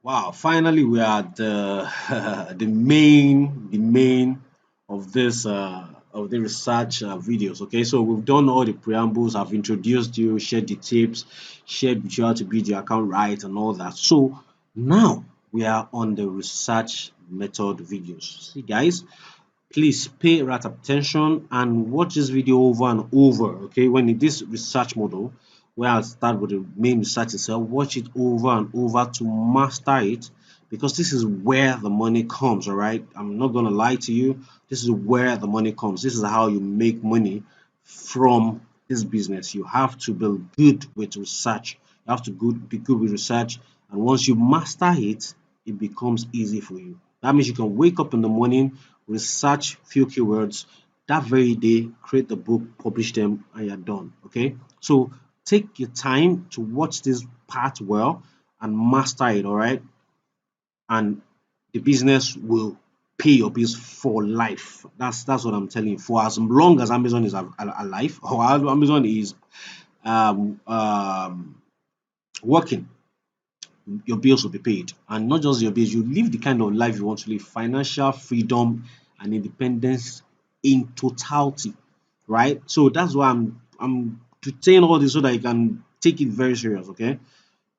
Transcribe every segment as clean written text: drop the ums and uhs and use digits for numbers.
Wow, finally we are at the the main of the research videos. Okay, so we've done all the preambles. I've introduced you, shared the tips, shared with you how to build your account right and all that. So now we are on the research method videos. See, guys, please pay right attention and watch this video over and over. Okay, when in this research model where I start with the main research itself, watch it over and over to master it, because this is where the money comes. All right, I'm not gonna lie to you, this is where the money comes. This is how you make money from this business. You have to be good with research. You have to be good with research, and once you master it, it becomes easy for you. That means you can wake up in the morning, research few keywords, that very day create the book, publish them, and you're done. Okay, so take your time to watch this part well and master it. All right, and the business will pay your bills for life. That's what I'm telling you. For as long as Amazon is alive, or Amazon is um, um, working, your bills will be paid. And not just your bills, you live the kind of life you want to live, financial freedom and independence in totality, right? So that's why I'm saying all this so that you can take it very serious, okay?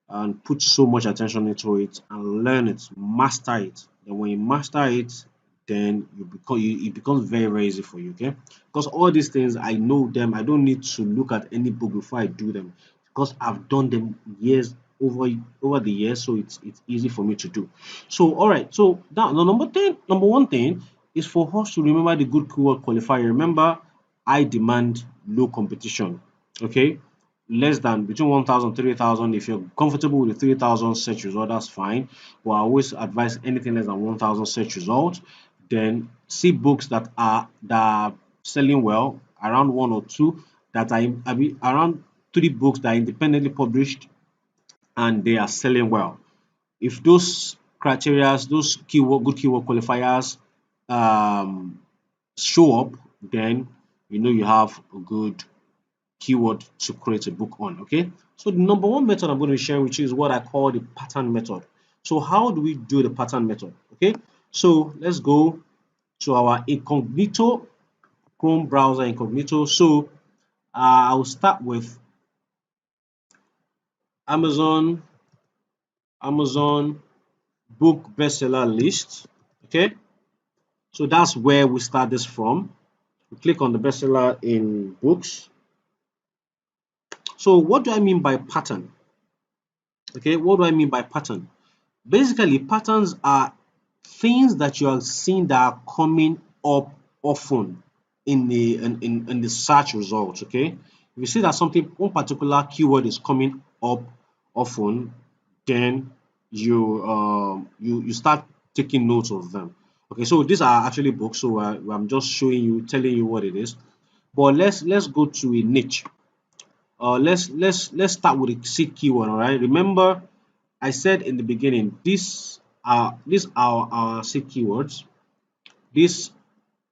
And put so much attention into it and learn it, master it. Then when you master it, then it becomes very, very easy for you, okay? Because all these things I know them, I don't need to look at any book before I do them, because I've done them years over the years, so it's easy for me to do. So all right, so now the number one thing is for us to remember the good keyword qualifier. Remember, I demand low competition. Okay, less than between 1,000 3,000. If you're comfortable with the 3,000 search result, that's fine, but I always advise anything less than 1,000 search result. Then see books that are selling well, around one or two, that are I mean around three books that are independently published and they are selling well. If those criteria, those good keyword qualifiers um, show up, then you know you have a good keyword to create a book on. Okay, so the number one method I'm going to share with you is what I call the pattern method. So how do we do the pattern method? Okay, so let's go to our incognito Chrome browser incognito. So I'll start with amazon amazon book bestseller list. Okay, so that's where we start this from. We click on the bestseller in books. So what do I mean by pattern? Okay, what do I mean by pattern? Basically, patterns are things that you are seeing that are coming up often in the search results. Okay, if you see that something, one particular keyword is coming up often, then you start taking notes of them. Okay, so these are actually books, so I'm just showing you, telling you what it is. But let's go to a niche. Let's start with a seed keyword. All right, remember I said in the beginning, these are our seed keywords. These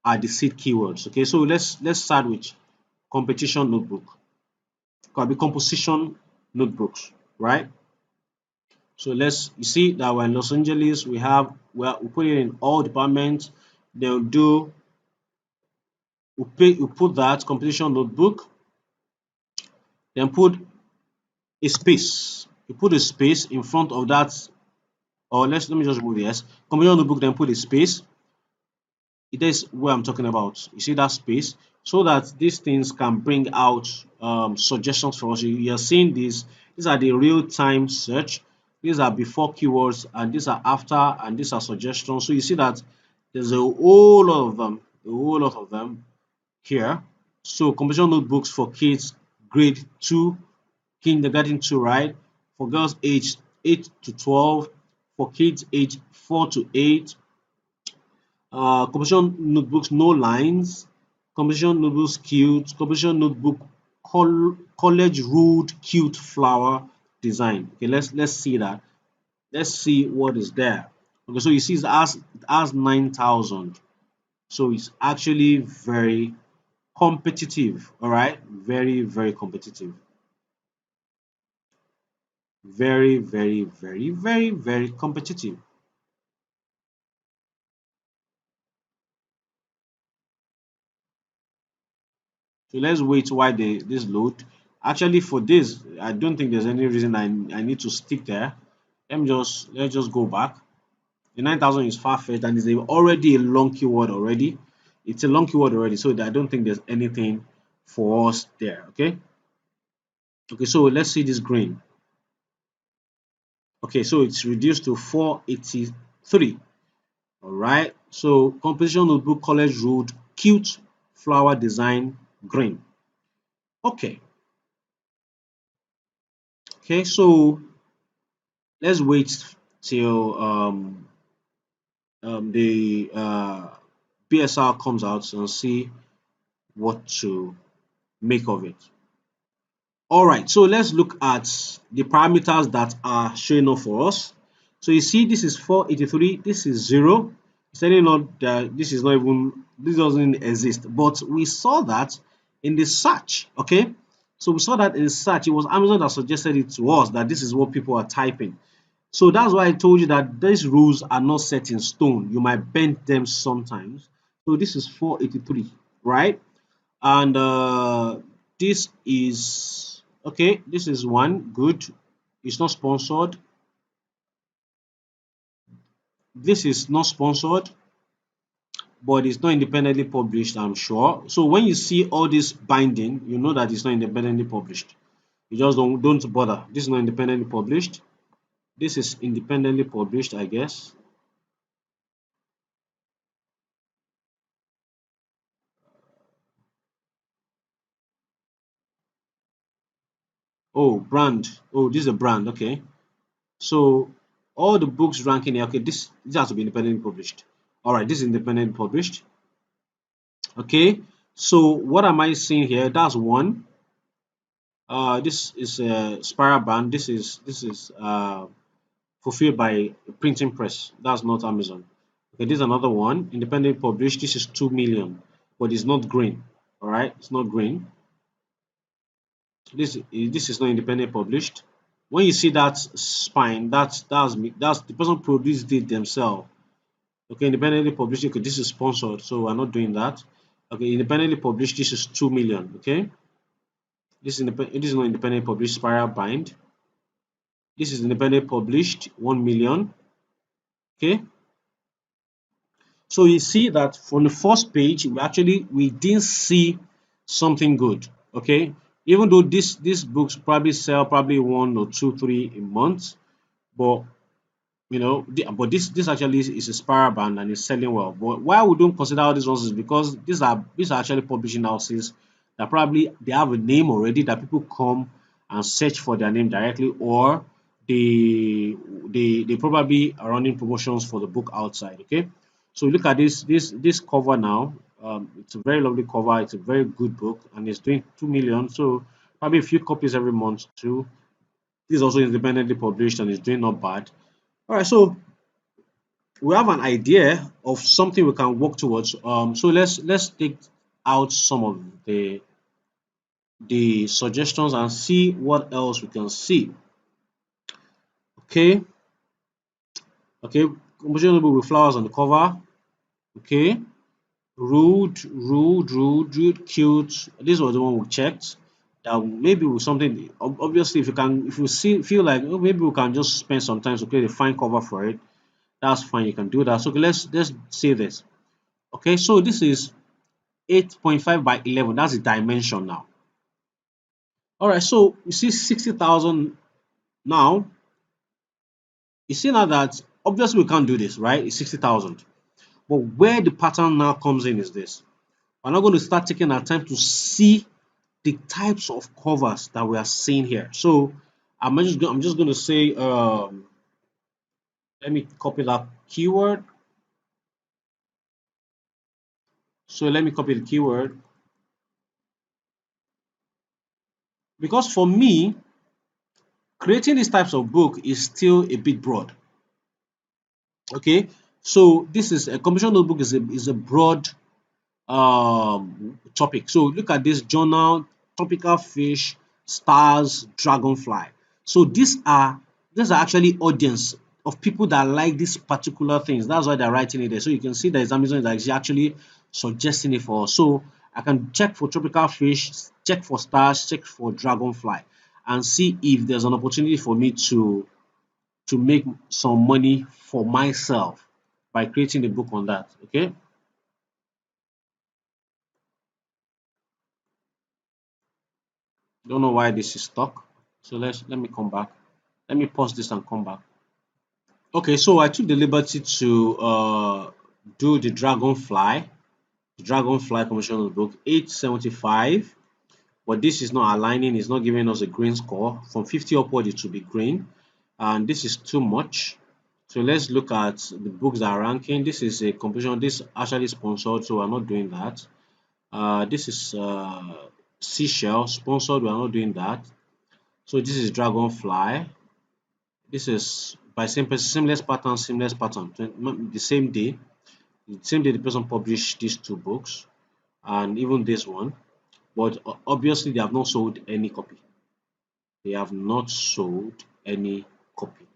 are the seed keywords. Okay, so let's start with competition notebook. Could be composition notebooks, right? So you see that we're in Los Angeles. We put it in all departments. They'll do we put that competition notebook, then put a space. You put a space in front of that, or let me just remove the S. Competition notebook, then put a space. It is where I'm talking about. You see that space, so that these things can bring out suggestions for us. You're seeing these. These are the real-time search. These are before keywords, and these are after, and these are suggestions. So you see that there's a whole lot of them, here. So composition notebooks for kids grade 2, kindergarten 2, right? For girls aged 8 to 12, for kids aged 4 to 8, composition notebooks no lines, composition notebooks cute, composition notebook college ruled cute flower design. Okay, let's see that. Let's see what is there. Okay, so you see it has 9,000. So it's actually very competitive. All right, very, very competitive. Very, very, very, very, very competitive. So let's wait while this load. Actually, for this, I don't think there's any reason I need to stick there. Let's just go back. The 9,000 is far-fetched and is already a long keyword already. It's a long keyword already, so I don't think there's anything for us there. Okay. Okay, so let's see this green. Okay, so it's reduced to 483. All right. So composition notebook, college road, cute flower design, green. Okay. Okay, so let's wait till the BSR comes out and see what to make of it. All right, so let's look at the parameters that are showing up for us. So you see this is 483, this is 0. It's telling not that this is not even, this doesn't exist, but we saw that in the search. Okay, so we saw that in the search, it was Amazon that suggested it to us that this is what people are typing. So that's why I told you that these rules are not set in stone. You might bend them sometimes. So this is 483, right? And this is okay. This is one good. It's not sponsored. This is not sponsored, but it's not independently published, I'm sure. So when you see all this binding, you know that it's not independently published. You just don't bother. This is not independently published. This is independently published, I guess. Oh, brand. Oh, this is a brand. Okay. So all the books ranking here. Okay, this has to be independently published. All right, this is independently published. Okay. So what am I seeing here? That's one. This is a spiral band. This is fulfilled by a printing press. That's not Amazon. Okay, this is another one. Independently published. This is 2 million, but it's not green. All right, it's not green. This is not independently published. When you see that spine, that's the person produced it themselves. Okay, independently published. Okay, this is sponsored, so we're not doing that. Okay, independently published. This is 2 million. Okay, this is not independently published. Spiral bind. This is independently published. 1 million. Okay, so you see that from the first page, we didn't see something good. Okay, even though these books probably sell probably one or two, three a month, but but this actually is a spiral band and it's selling well. But why we don't consider all these ones is because these are actually publishing houses that probably they have a name already that people come and search for their name directly, or they probably are running promotions for the book outside. Okay, so look at this cover now. It's a very lovely cover. It's a very good book and it's doing 2 million. So probably a few copies every month too. This is also independently published and it's doing not bad. All right, so we have an idea of something we can work towards. So let's take out some of the suggestions and see what else we can see. Okay, okay, composition with flowers on the cover. Okay, rude, cute. This was the one we checked. That maybe with something. Obviously, if you feel like, oh, maybe we can just spend some time to create a fine cover for it. That's fine. You can do that. So okay, let's say this. Okay, so this is 8.5 by 11. That's the dimension now. All right, so you see 60,000 now. You see now that obviously we can't do this, right? It's 60,000. But where the pattern now comes in is this. We're not going to start taking our time to see the types of covers that we are seeing here. So I'm just going to say, let me copy that keyword. So let me copy the keyword because for me, creating these types of book is still a bit broad. Okay, so this is a commission notebook is a broad topic. So look at this: journal, tropical fish, stars, dragonfly. So these are actually audience of people that like these particular things. That's why they're writing it there. So you can see the examination is actually suggesting it for us. So I can check for tropical fish, check for stars, check for dragonfly, and see if there's an opportunity for me to make some money for myself by creating a book on that. Okay. Don't know why this is stuck. So let me come back. Let me pause this and come back. Okay, so I took the liberty to do the Dragonfly commercial book 875, but this is not aligning, it's not giving us a green score. From 50 upward, it should be green, and this is too much. So let's look at the books that are ranking. This is a competition, this actually sponsored, so we're not doing that. This is Seashell sponsored, we're not doing that. So this is Dragonfly. This is by seamless pattern. The same day the person published these two books and even this one, but obviously they have not sold any copy. They have not sold any copy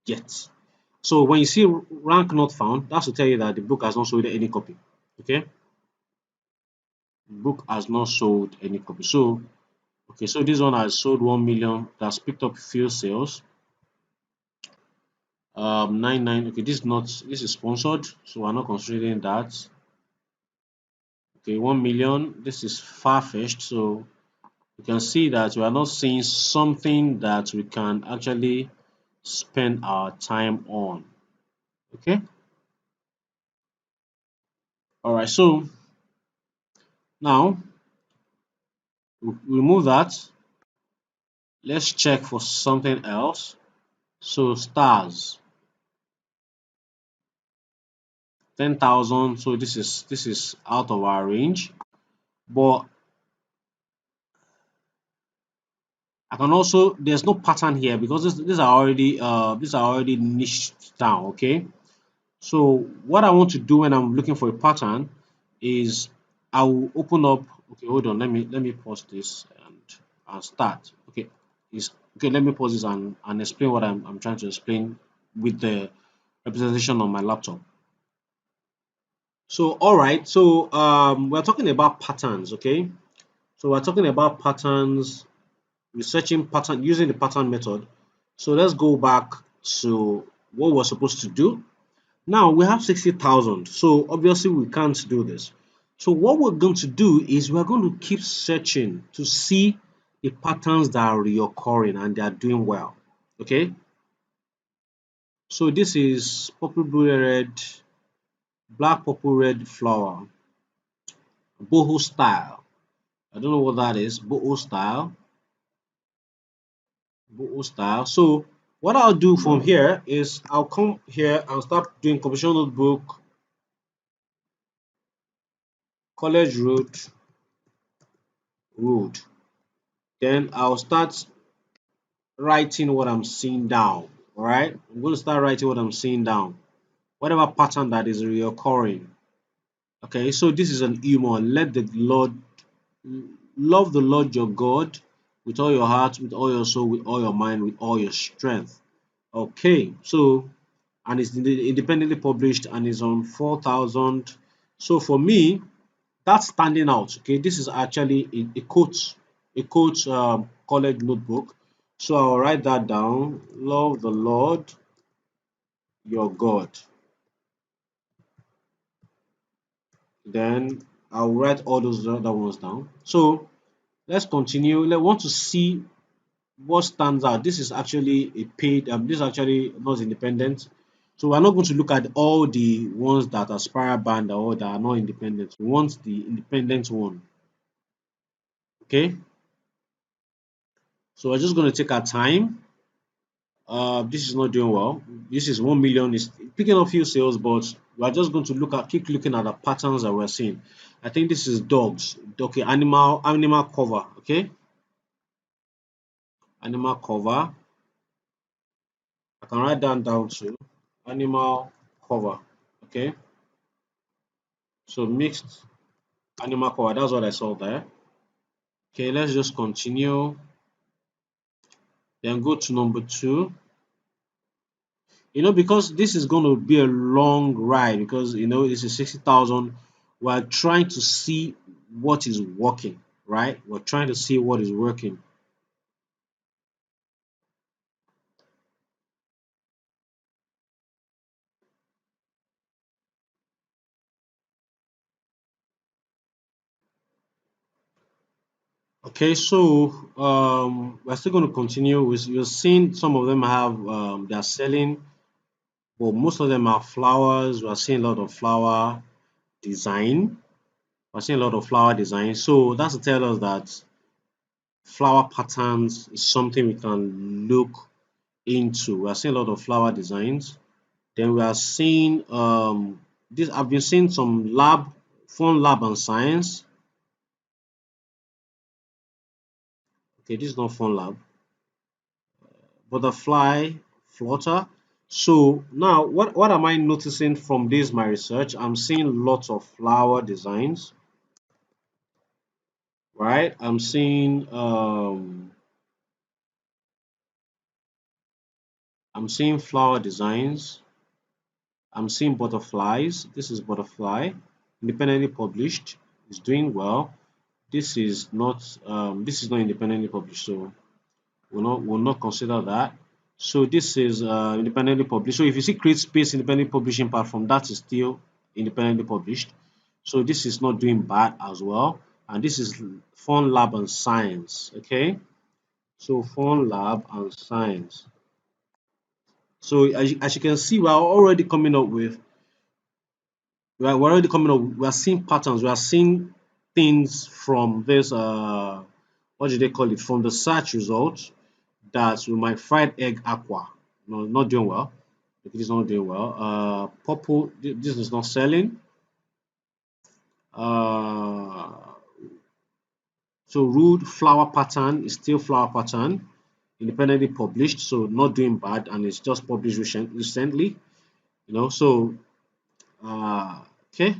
yet. So when you see rank not found, that's to tell you that the book has not sold any copy. Okay, the book has not sold any copy. So okay, so this one has sold 1 million. That's picked up few sales. 99. Okay, this is sponsored, so we're not considering that. Okay, 1 million. This is far-fetched, so you can see that we are not seeing something that we can actually spend our time on. Okay, all right. So now we remove that. Let's check for something else. So stars 10,000. So this is out of our range, but I can also there's no pattern here because these are already niched down. Okay, so what I want to do when I'm looking for a pattern is I will open up. Okay, hold on. Let me pause this and start. Okay, is okay. Let me pause this and explain what I'm trying to explain with the representation on my laptop. So all right. So we're talking about patterns. Okay, so we're talking about patterns, researching pattern using the pattern method. So let's go back to what we're supposed to do. Now we have 60,000, so obviously we can't do this. So what we're going to do is we're going to keep searching to see the patterns that are reoccurring and they are doing well. Okay, so this is purple, blue, red, black, purple, red flower, boho style. I don't know what that is, boho style, boho style. So what I'll do from here is I'll come here and start doing composition notebook, college road. Then I'll start writing what I'm seeing down. All right, I'm going to start writing what I'm seeing down, whatever pattern that is reoccurring. Okay, so this is an humor. Let the Lord love the Lord your God with all your heart, with all your soul, with all your mind, with all your strength. Okay, so and it's independently published and is on 4,000. So for me, that's standing out. Okay, this is actually a quote college notebook. So I'll write that down. Love the Lord your God. Then I'll write all those other ones down. So let's continue. I want to see what stands out. This is actually a paid. This is actually not independent. So we're not going to look at all the ones that are spiral band or that are not independent. We want the independent one. Okay. So we're just going to take our time. This is not doing well. This is 1 million. Is picking up few sales, but we are just going to keep looking at the patterns that we're seeing. I think this is dogs. Okay, animal cover. Okay, animal cover. I can write that down too. Animal cover. Okay, so mixed animal cover. That's what I saw there. Okay, let's just continue. Then go to number two. Because this is going to be a long ride, because this is 60,000. We're trying to see what is working, right? We're trying to see what is working. Okay, so we're still going to continue. You're seeing some of them have they're selling, but most of them are flowers. We're seeing a lot of flower design. We're seeing a lot of flower design. So that's to tell us that flower patterns is something we can look into. We're seeing a lot of flower designs. Then we are seeing this. I've been seeing some fun lab and science. Okay, this is not fun lab. Butterfly, flutter. So now, what am I noticing from this my research? I'm seeing lots of flower designs, right? I'm seeing flower designs. I'm seeing butterflies. This is butterfly, independently published. It's doing well. This is not independently published, so we'll not consider that. So this is independently published. So if you see create space independently publishing platform, that is still independently published. So this is not doing bad as well. And this is fun lab and science. Okay. So fun lab and science. So as you can see, we're already coming up. We are seeing patterns. We are seeing things from this. What do they call it? From the search results, that with my fried egg aqua, no, not doing well. It is not doing well. Purple. This is not selling. Uh, so rude flower pattern is still flower pattern, independently published, so not doing bad, and it's just published recently. So uh, okay.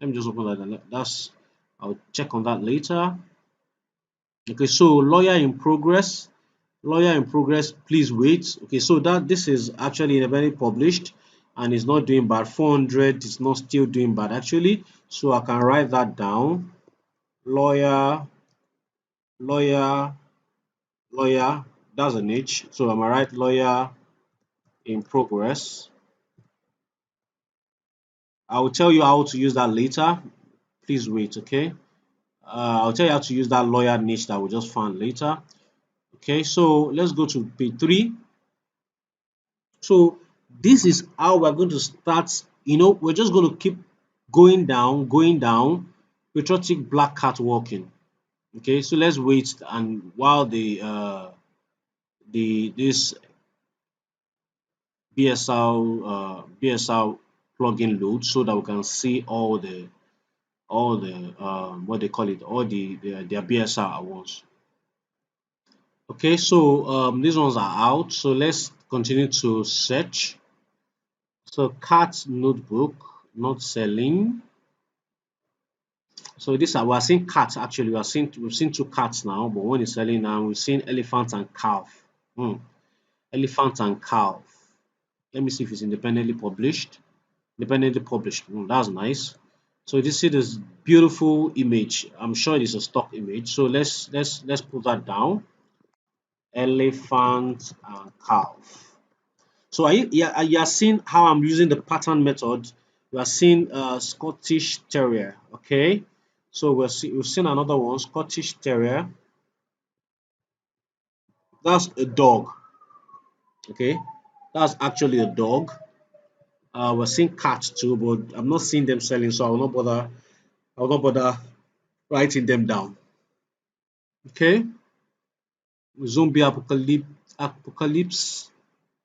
Let me just open that. I'll check on that later. Okay, so lawyer in progress, please wait. Okay, so that this is actually very published and it's not doing bad. 400 is not still doing bad actually. So I can write that down. Lawyer, lawyer, lawyer. That's an H. So I'm gonna write lawyer in progress. I will tell you how to use that later. Please wait, okay? I'll tell you how to use that lawyer niche that we just found later. Okay, so let's go to page 3. So this is how we're going to start. We're just going to keep going down. Patriotic black cat walking. Okay, so let's wait, and while the this BSL plugin loads, so that we can see all the what they call it, all their BSL awards. Okay, so these ones are out. So let's continue to search. So cat notebook not selling. So this we're seeing cats actually. We've seen two cats now, but one is selling now. We've seen elephant and calf. Hmm. Elephant and calf. Let me see if it's independently published. Independently published. That's nice. So you see this beautiful image. I'm sure it is a stock image. So let's put that down. Elephant and calf. So you are seeing how I'm using the pattern method. We are seeing Scottish Terrier. Okay, so we've seen another one, Scottish Terrier. That's a dog. Okay, that's actually a dog. We're seeing cats too, but I'm not seeing them selling, so I will not bother. I will not bother writing them down. Okay, zombie apocalypse,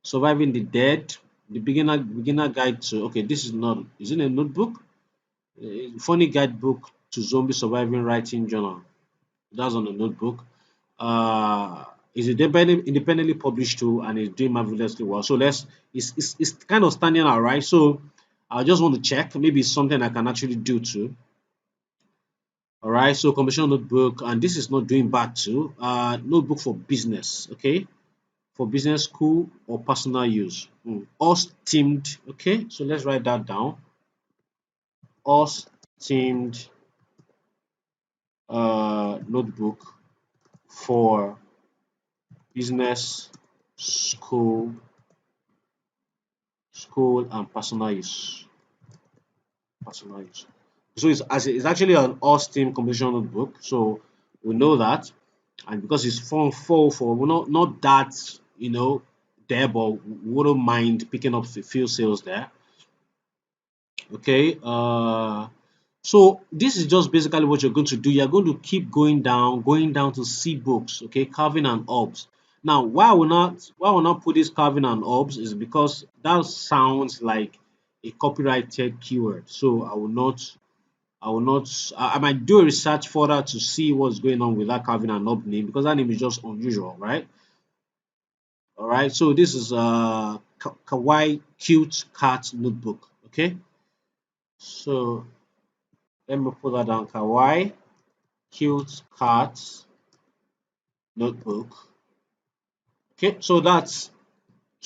surviving the dead, the beginner guide to. Okay, this is not. Is it a notebook? Funny guidebook to zombie surviving writing journal. That's on the notebook. Is independently published too, and it's doing marvelously well. So it's kind of standing out, right? So I just want to check. Maybe it's something I can actually do too. All right. So conventional notebook, and this is not doing bad too. Notebook for business. Okay. for business, school, or personal use. Us themed. Okay, so let's write that down. Us themed notebook for business, school, and personal use. Personal use. So it's actually an us themed composition notebook. So we know that, and because it's from four for we're not that there, but we wouldn't mind picking up a few sales there. Okay. So this is just basically what you're going to do. You're going to keep going down to see books. Okay, carving and orbs. Now, why will not put this carving and orbs is because that sounds like a copyrighted keyword. So I might do a research further to see what's going on with that carving and orb name, because that name is just unusual, right? All right. So this is Kawaii Cute Cat Notebook. Okay. So let me put that down. Kawaii Cute Cat Notebook. Okay, so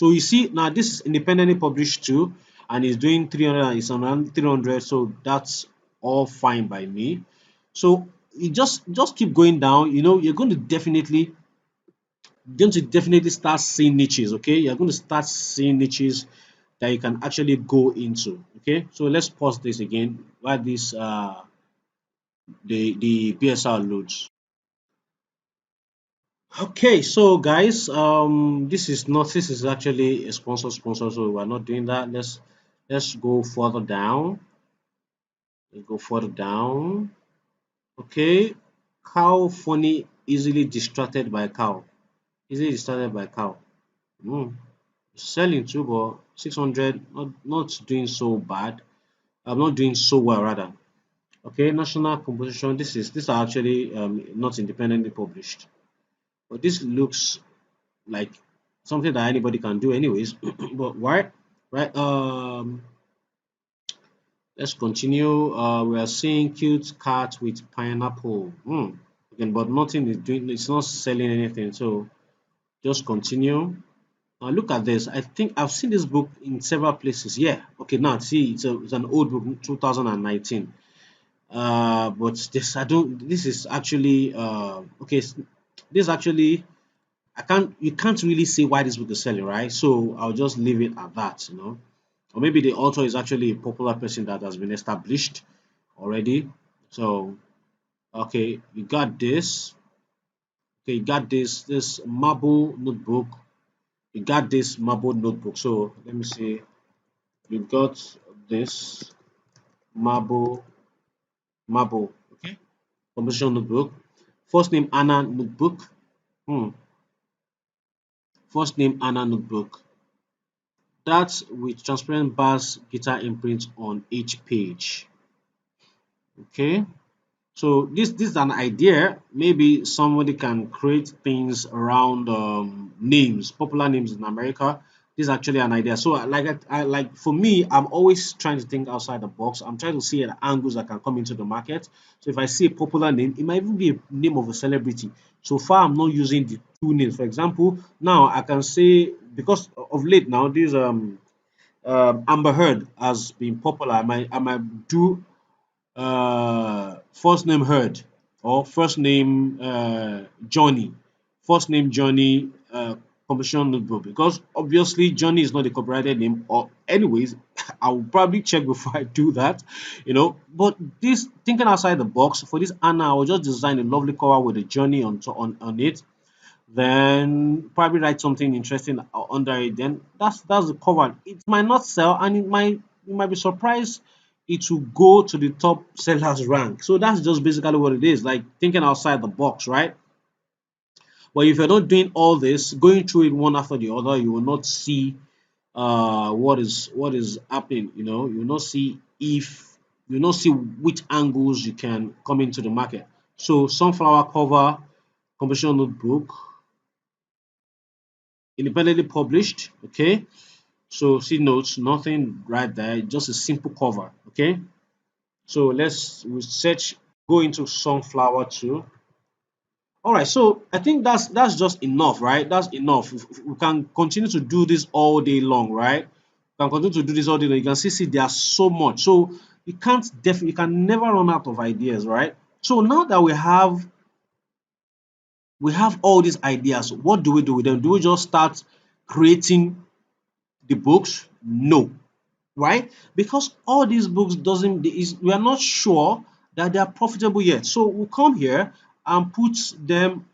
you see now this is independently published too, and it's doing 300 and it's around 300, so that's all fine by me. So you just keep going down. You're going to definitely start seeing niches. Okay, you're going to start seeing niches that you can actually go into. Okay, so let's pause this again while this the PSR loads. Okay, so guys, this is actually a sponsor, so we're not doing that. Let's go further down. Let's go further down. Okay, cow funny, easily distracted by cow. Easily distracted by cow. Hmm. Selling too, but 600, not doing so bad. I'm not doing so well rather. Okay, national composition. These are actually not independently published, but this looks like something that anybody can do anyways. But why? Right. Let's continue. We are seeing cute cat with pineapple. Again, but nothing is doing. It's not selling anything. So just continue. Now look at this. I think I've seen this book in several places. Yeah. Okay. Now see, it's an old book, 2019. But this I don't. This is actually okay. This actually you can't really say why this book is selling, right? So I'll just leave it at that. Or maybe the author is actually a popular person that has been established already. So okay, you got this. Okay, you got this marble notebook. You got this marble notebook. So let me see. You got this marble okay, composition notebook. First name Anna notebook. Hmm. First name Anna notebook. That's with transparent bass guitar imprint on each page. Okay. So this is an idea. Maybe somebody can create things around names, popular names in America. This is actually an idea. So I like for me, I'm always trying to think outside the box. I'm trying to see the angles that can come into the market. So if I see a popular name, it might even be a name of a celebrity. So far, I'm not using the two names. For example, now I can say, because of late now, this Amber Heard has been popular. I might do first name Heard, or first name Johnny. First name Johnny, composition notebook, because obviously Johnny is not a copyrighted name. Or anyways, I will probably check before I do that. But this, thinking outside the box, for this Anna, I will just design a lovely cover with a Johnny on it, then probably write something interesting under it. Then that's the cover. It might not sell, and you might be surprised it will go to the top sellers rank. So that's just basically what it is, like thinking outside the box, right? But if you're not doing all this, going through it one after the other, you will not see what is happening. You will not see if you will not see which angles you can come into the market. So sunflower cover, composition notebook, independently published. Okay, so see notes, nothing right there, just a simple cover. Okay, so let's search, go into sunflower too. All right, so I think that's just enough, right? That's enough. We can continue to do this all day long, right? We can continue to do this all day long. You can see there's so much. So you can never run out of ideas, right? So now that we have all these ideas, what do we do with them? Do we just start creating the books? No, right? Because all these books doesn't is we are not sure that they are profitable yet. So we'll come here and put them.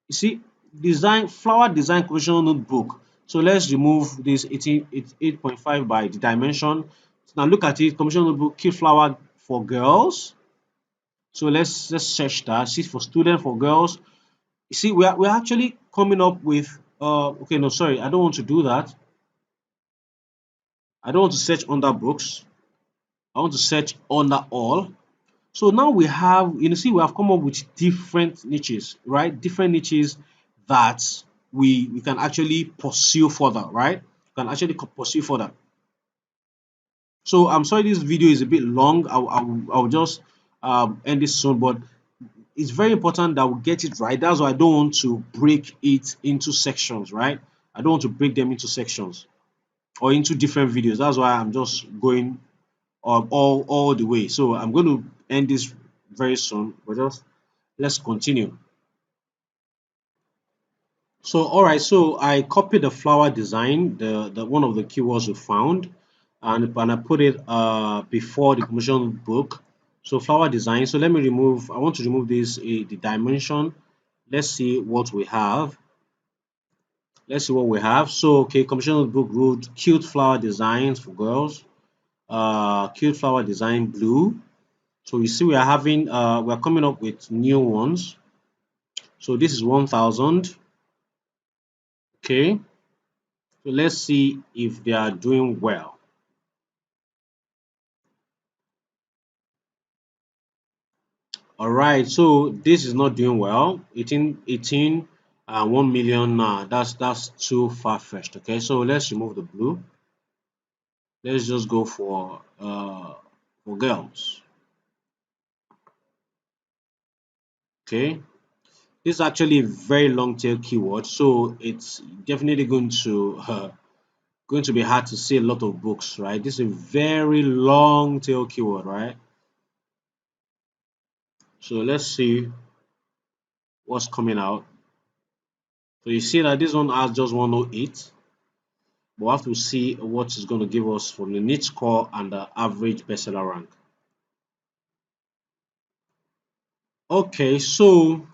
You see, design flower design compositional notebook. So let's remove this 18, it's 8.5 by the dimension. So now look at it, compositional notebook, key flower for girls. So let's search that. See for student for girls. You see, we're actually coming up with okay, no, sorry, I don't want to do that. I don't want to search under books. I want to search under all. So now we have, see, we have come up with different niches, right? Different niches that we can actually pursue further, right? Can actually pursue further. So I'm sorry this video is a bit long. I'll just end this soon, but it's very important that we get it right. That's why I don't want to break it into sections, right? I don't want to break them into sections or into different videos. That's why I'm just going all the way. So I'm going to end this very soon, but just let's continue. So all right, so I copied the flower design, the one of the keywords we found, and I put it before the commission book. So flower design. So let me remove. I want to remove this the dimension. Let's see what we have. Let's see what we have. So okay, commission book ruled cute flower designs for girls. Cute flower design blue. So you see we are having we are coming up with new ones. So this is 1000. Okay. So let's see if they are doing well. All right, so this is not doing well. 18 1 million. That's too far-fetched. Okay, so let's remove the blue. Let's just go for girls. Okay, this is actually a very long tail keyword, so it's definitely going to be hard to see a lot of books, right? This is a very long tail keyword, right? So let's see what's coming out. So you see that this one has just 108. But we have to see what it's going to give us for the niche score and the average bestseller rank. Okay, so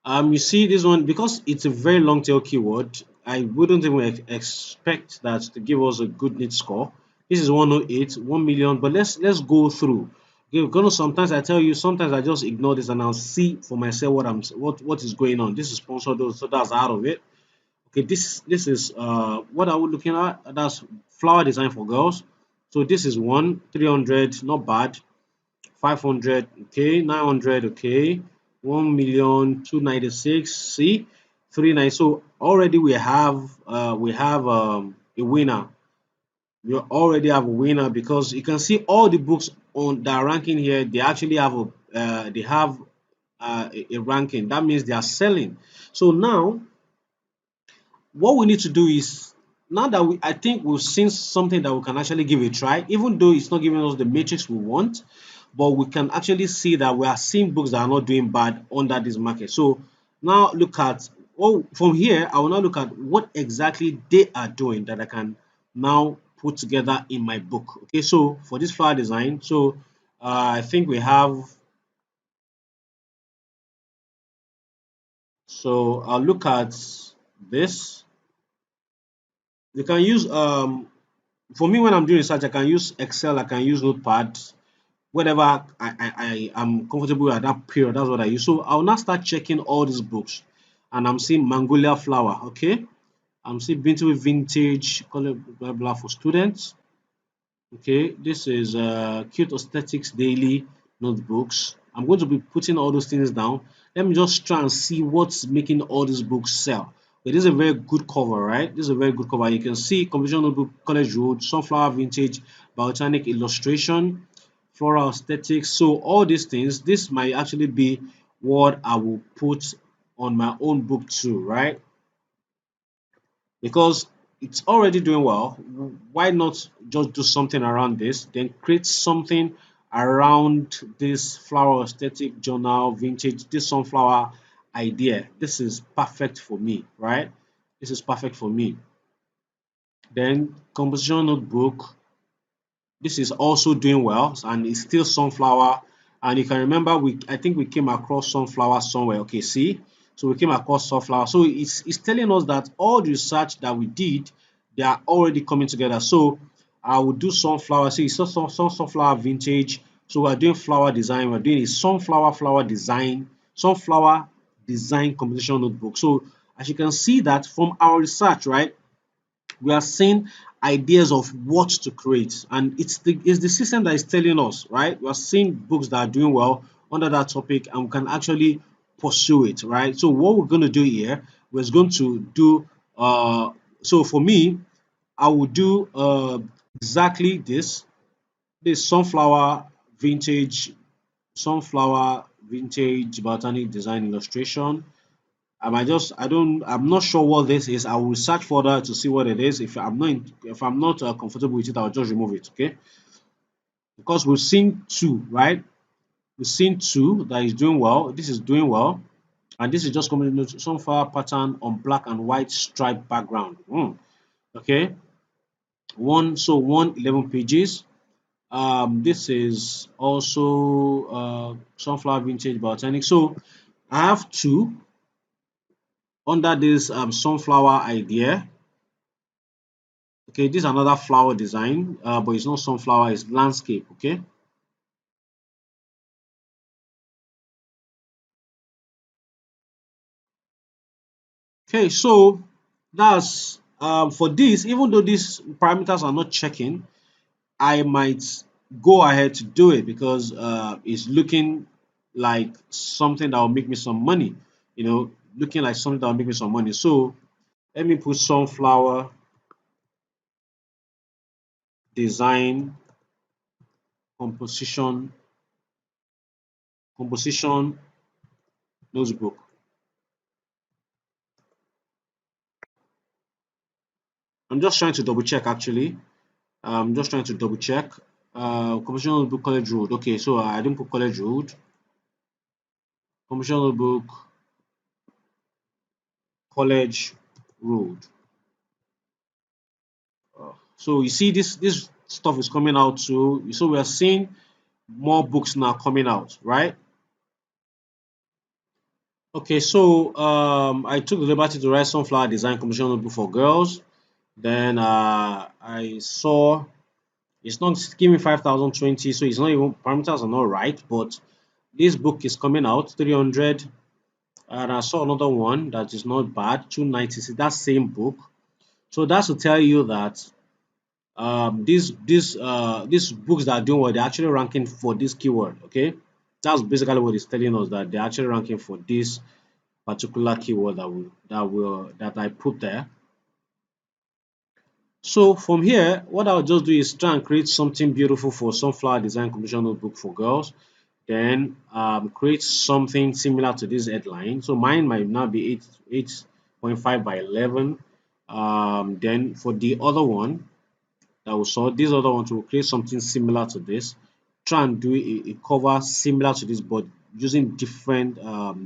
you see this one because it's a very long tail keyword. I wouldn't even expect that to give us a good niche score. This is 108, 1 million. But let's go through. Okay, we're gonna sometimes I tell you, sometimes I just ignore this and I'll see for myself what is going on. This is sponsored, so that's out of it. Okay, this is what are we looking at? That's flower design for girls. So this is one 300, not bad. 500, okay. 900, okay. 1,296. See, 39. So already we have a winner. We already have a winner because you can see all the books on that are ranking here. They actually have a ranking. That means they are selling. So now what we need to do is now that I think we've seen something that we can actually give a try, even though it's not giving us the matrix we want, but we can actually see that we are seeing books that are not doing bad under this market. So now look at from here, I will now look at what exactly they are doing that I can now put together in my book. Okay, so for this flower design, so I think we have. So I'll look at this. You can use for me when I'm doing research, I can use Excel, I can use Notepad, whatever I am comfortable at that period. That's what I use. So I'll now start checking all these books, and I'm seeing Magnolia Flower. Okay, I'm seeing Vintage, color blah blah for students. Okay, this is Cute Aesthetics Daily Notebooks. I'm going to be putting all those things down. Let me just try and see what's making all these books sell. Okay, this is a very good cover, right? This is a very good cover. You can see Conventional Notebook, College Road, Sunflower Vintage, Botanic Illustration, Floral Aesthetics. So all these things, this might actually be what I will put on my own book too, right? Because it's already doing well. Why not just do something around this, then create something around this flower aesthetic journal, vintage, this sunflower idea? This is perfect for me, right? This is perfect for me. Then composition notebook, this is also doing well and it's still sunflower. And you can remember, I think we came across sunflower somewhere. Okay, see, so we came across sunflower. So it's telling us that all the research that we did, they are already coming together. So I will do sunflower. See, it's sunflower vintage. So we're doing flower design. We're doing a flower design, sunflower design composition notebook. So as you can see that from our research, right, we are seeing ideas of what to create, and it's the system that is telling us, right? We are seeing books that are doing well under that topic and we can actually pursue it, right? So what we're going to do here, we're going to do so for me, I will do exactly this vintage sunflower vintage botanic design illustration. I'm not sure what this is. I will search further to see what it is. If I'm not comfortable with it, I'll just remove it. Okay, because we've seen two, right? We've seen two that is doing well. This is doing well, and this is just coming into some flower pattern on black and white stripe background. Okay, 11 pages. This is also sunflower vintage botanic. So I have two under this sunflower idea. Okay, this is another flower design, but it's not sunflower, it's landscape. Okay. Okay, so that's for this, even though these parameters are not checking, I might go ahead to do it because it's looking like something that will make me some money, looking like something that will make me some money. So let me put sunflower design composition composition notebook. I'm just trying to double check actually. I'm just trying to double check. Composition book college road. Okay, so I didn't put college road. Composition book college road. So you see this stuff is coming out too. So we are seeing more books now coming out, right? Okay, so I took the liberty to write sunflower design composition book for girls. Then I saw it's not giving 5020, so it's not even parameters are not right, but this book is coming out 300. And I saw another one that is not bad, 296. That same book. So that's to tell you that these books that are doing what they're actually ranking for this keyword. Okay, that's basically what it's telling us, that they're actually ranking for this particular keyword that I put there. So from here, what I'll just do is try and create something beautiful for sunflower design commission notebook for girls. Then create something similar to this headline. So mine might now be 8.5 by 11. Then for the other one that we saw, this other one, to create something similar to this. Try and do a cover similar to this, but using different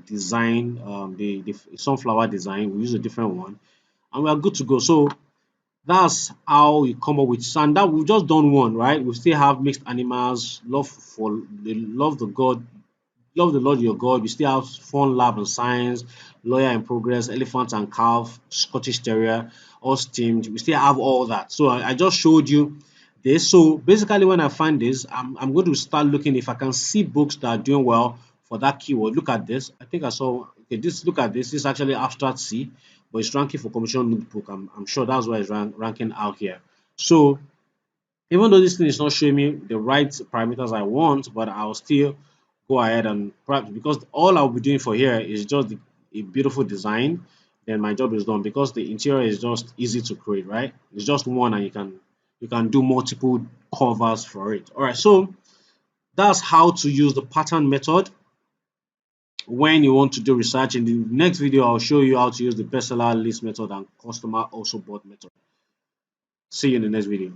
design. The sunflower design, we use a different one, and we are good to go. So that's how you come up with, and that we've just done one, right? We still have mixed animals, love the god, love the Lord your God. We still have fun, lab and science, lawyer in progress, elephant and calf, Scottish terrier, all steamed. We still have all that. So I just showed you this. So basically, when I find this, I'm going to start looking if I can see books that are doing well for that keyword. Look at this. I think I saw. Okay, this. Look at this. This is actually abstract C, but it's ranking for commission notebook. I'm sure that's why it's ranking out here. So even though this thing is not showing me the right parameters I want, but I'll still go ahead and perhaps, because all I'll be doing for here is just a beautiful design, then my job is done, because the interior is just easy to create, right? It's just one and you can do multiple covers for it. All right, so that's how to use the pattern method when you want to do research. In the next video, I'll show you how to use the personal list method and customer also bought method. See you in the next video.